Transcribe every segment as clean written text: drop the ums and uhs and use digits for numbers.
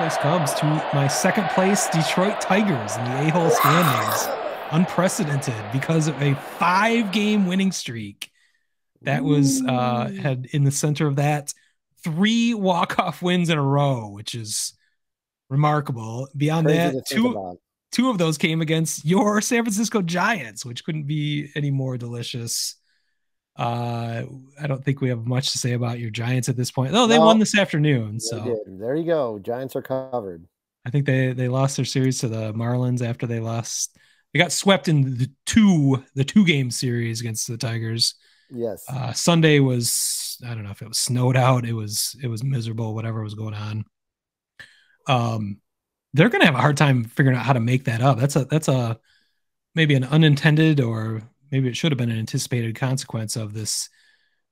place Cubs to my second place Detroit Tigers in the A-hole standings. Unprecedented because of a 5-game winning streak that was Ooh. had in the center of that 3 walk-off wins in a row, which is remarkable. Beyond Crazy that, to think two about. two of those came against your San Francisco Giants, which couldn't be any more delicious. I don't think we have much to say about your Giants at this point. Oh, they won No, this afternoon, they so did. There you go. Giants are covered. I think they lost their series to the Marlins after they lost. They got swept in the two game series against the Tigers. Yes. Sunday was, I don't know if it was snowed out. It was miserable. Whatever was going on. Um, they're gonna have a hard time figuring out how to make that up. That's a maybe an unintended, or maybe it should have been an anticipated consequence of this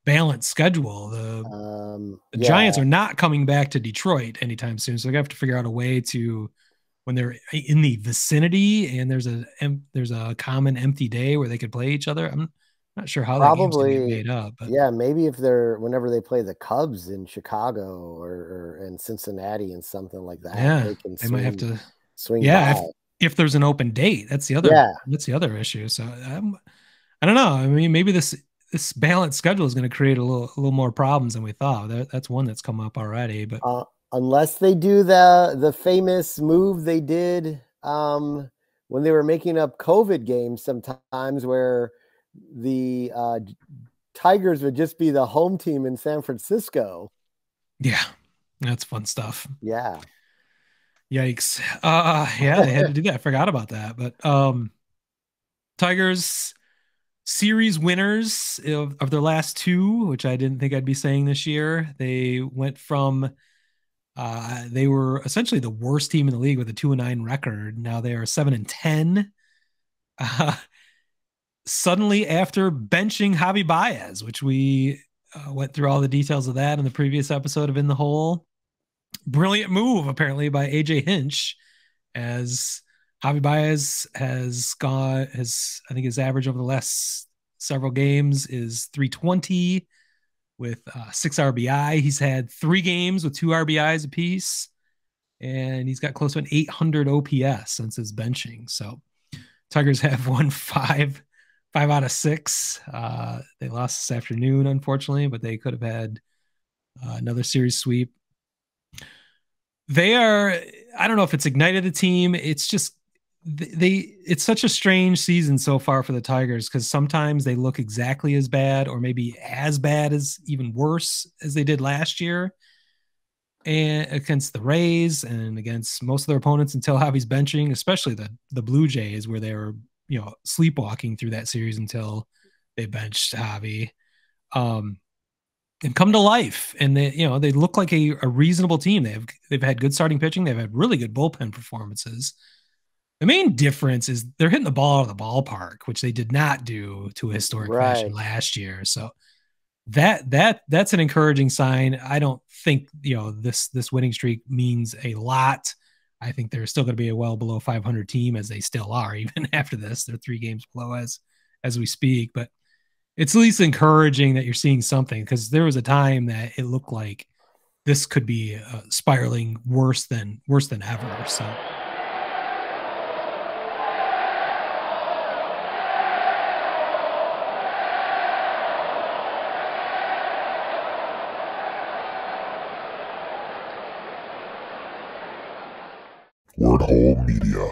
balanced schedule. The Yeah, Giants are not coming back to Detroit anytime soon, so they have to figure out a way to, when they're in the vicinity and there's a common empty day where they could play each other. I'm not sure how that game's gonna get probably. made up, but Yeah, maybe if they're whenever they play the Cubs in Chicago or in Cincinnati and something like that, yeah, they can they might have swing to. swing Yeah, by. if there's an open date, that's the other Yeah. that's the other issue. So I don't know. I mean, maybe this balanced schedule is going to create a little more problems than we thought. That's one that's come up already. But Unless they do the famous move they did when they were making up COVID games sometimes where the Tigers would just be the home team in San Francisco. yeah, that's fun stuff. Yeah. Yikes. Yeah, they had to do that. I forgot about that. But Tigers series winners of their last two, which I didn't think I'd be saying this year. They went from they were essentially the worst team in the league with a 2-9 record. Now they are 7-10. Uh, Suddenly, after benching Javy Báez, which we went through all the details of that in the previous episode of In the Hole. Brilliant move, apparently, by AJ Hinch, as Javy Báez I think his average over the last several games is 320 with 6 RBI. He's had 3 games with 2 RBIs apiece, and he's got close to an 800 OPS since his benching. So Tigers have won five out of six. They lost this afternoon, unfortunately, but they could have had another series sweep. They are, I don't know if it's ignited the team. It's just it's such a strange season so far for the Tigers, because sometimes they look exactly as bad, or maybe as bad as even worse as they did last year, and against the Rays and against most of their opponents until Javy's benching, especially the Blue Jays, where they were sleepwalking through that series until they benched Javy. Um, and come to life, and they look like a reasonable team. They've had good starting pitching. They've had really good bullpen performances. The main difference is they're hitting the ball out of the ballpark, which they did not do to a historic fashion Right. last year. So that's an encouraging sign. I don't think this winning streak means a lot. I think they're still going to be a well below 500 team, as they still are even after this. They're 3 games below as we speak, but it's at least encouraging that you're seeing something, because there was a time that it looked like this could be spiraling worse than ever. So Word Hole Media.